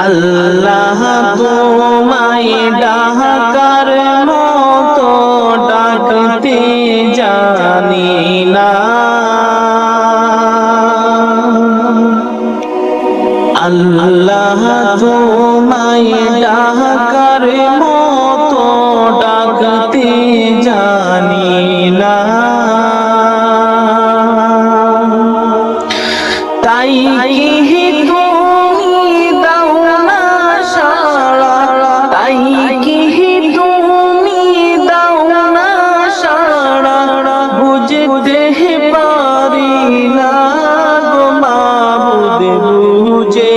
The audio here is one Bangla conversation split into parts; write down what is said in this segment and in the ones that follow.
আল্লাহ তোমায় ডাকার মতো ডাকতে জানি না, আল্লাহ তোমায় ডাকার মতো ডাকতে জানি না, তাই কি তুমি দাও না সাড়া, তাই কি তুমি দাও না সাড়া, বুঝতে পারি না গো মাবুদ, বুঝে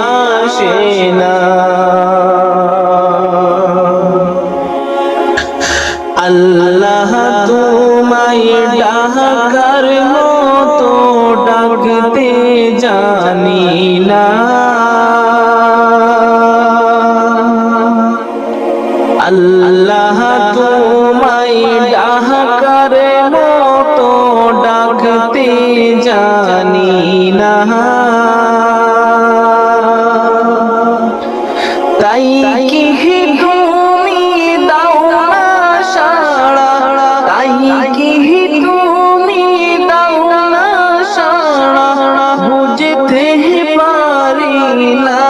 আসে না। আল্লাহ তোমায় ডাকার মতো ডাকতে জানি না, আল্লাহ তোমায় ডাকার মতো ডাকতে জানি না, তাই কি তুমি দাও না সাড়া, তাই কি তুমি দাও না সাড়া, বুঝতে পারি না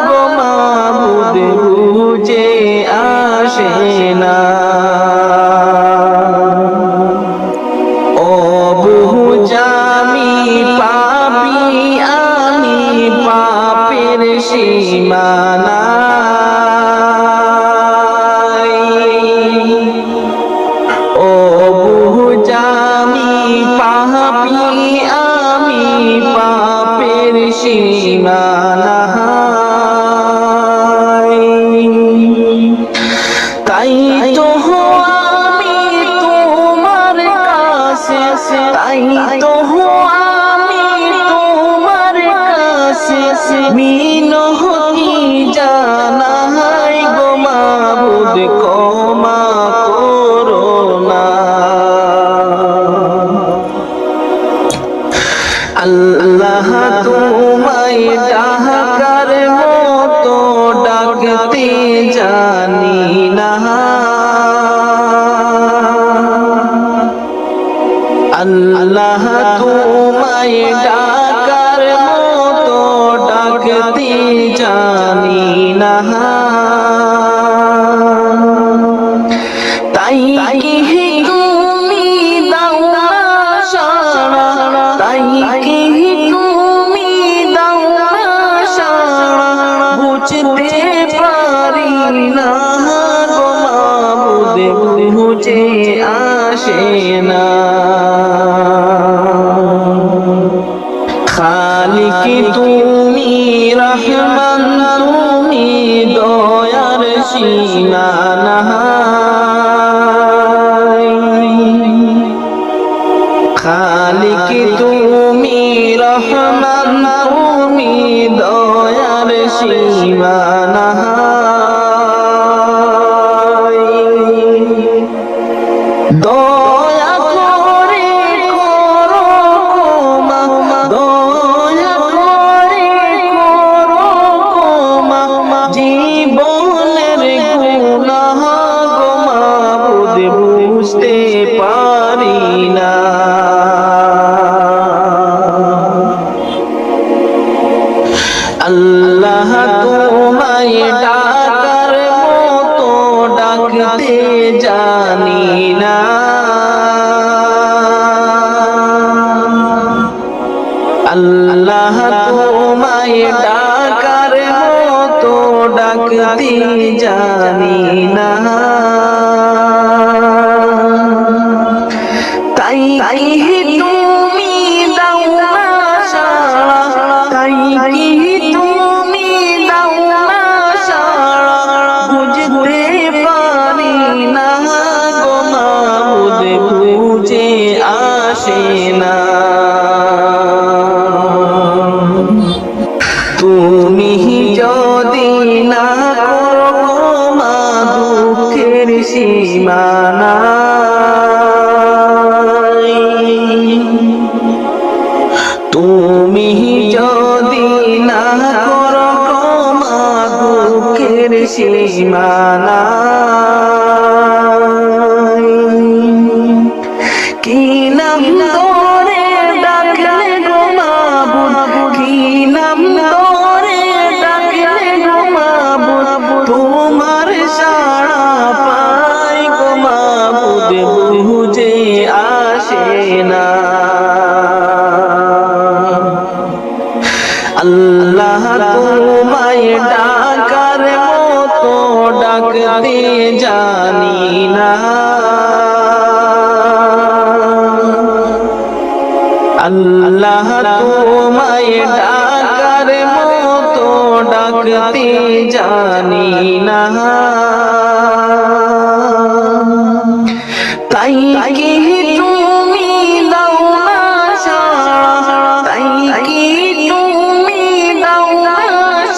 গো মাবুদ, বুঝে আসে না। ও বুঝামি পাপি আমি পাপের সীমানা, ও বুঝামি পাপি আমি পাপের সীমানা, তাই তো আমি তোমার কাছে, তাই তো আমি তোমার কাছে মিনতি জানাই গো মাবুদ, ক্ষমা করো না। আল্লাহ তোমায় ডাকার মতো ডাকতে জানি না, আল্লাহ তোমায় ডাকার মতো ডাকতে জানি না, তাই কি তুমি দাও না সাড়া, তাই কি তুমি দাও না সাড়া, বুঝতে পারি না গো মাবুদ, বুঝে আসে না। খালিক তুমি রহমান, তুমি দয়ার সীমানা, খালিক তুমি রহমান, তুমি দয়ার সীমানা, দয়া করে করো ক্ষমা, দয়া করে করো ক্ষমা, জীবনের গুনাহ গো মাবুদ, বুঝতে পারি না। আল্লাহ তোমায় ডাকার মতো ডাকতে জানি না, আল্লাহ তোমায় ডাকার মতো ডাকতে জানি না, তাই কি তুমি দাও না সাড়া, তাই কি তুমি দাও না সাড়া, বুঝতে পারি না গো মাবুদ, বুঝে আসে না। তুমি যদি না করো মা দুঃখের সীমানা, তুমি যদি না করো সীমানা কি নাম ধরে ডাকলে গো মাবুদ কি নাম ধরে ডাকলে গো মাবুদ তোমার সাড়া পাই গো মাবুদ বুঝে আসে না আল্লাহ তোমায় ডাকার মতো ডাকতে জানি না আল্লাহ তোমায় ডাকার মতো ডাকতে জানি না তাই কি তুমি দাও না সাড়া তাই কি তুমি দাও না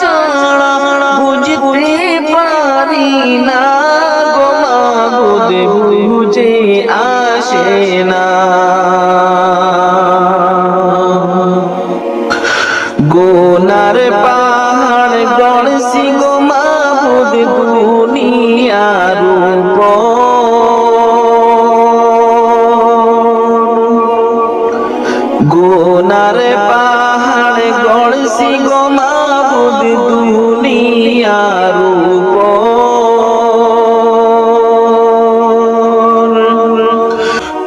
সাড়া বুঝতে পারি না গো মাবুদ বুঝে আসে না গোনার পাহাড় গড়ছি গো মাবুদ দুনিয়ার উপর গোনার পাহাড় গড়ছি গো মাবুদ দুনিয়ার উপর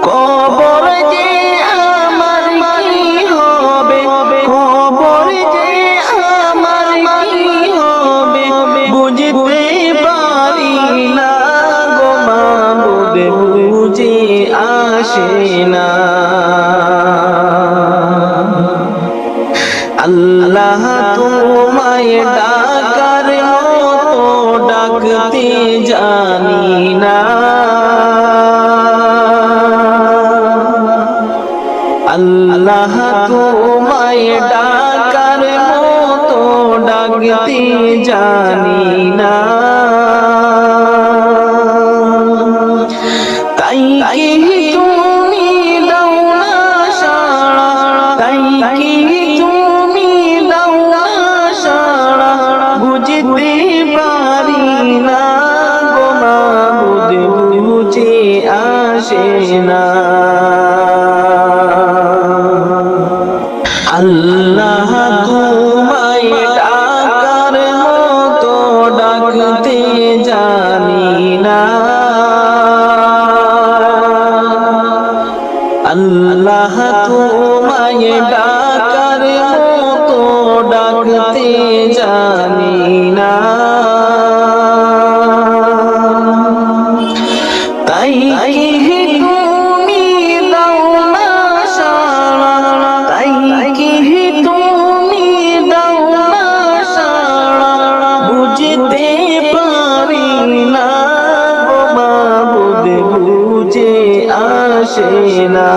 কবর যে আমার কি হবে কবর যে আমার কি হবে বুঝতে পারি না গো মাবুদ বুঝে আসে না আল্লাহ তোমায় ডাকার মতো ডাকতে জানি না আল্লাহ তোমায় ডাকার মতো ডাকতে জানি না তাই কি তুমি দাও না সাড়া তাই কি তুমি দাও না সাড়া বুঝতে পারি না গো মাবুদ বুঝে আসে না আল্লাহ তোমায় ডাকার মতো ডাকতে জানি না আল্লাহ তোমায় ডাকার মতো ডাকতে জানি না তাই কি তুমি দাও না সাড়া তাই কি তুমি দাও না সাড়া বুঝতে পারি না গো মাবুদ বুঝে আসে না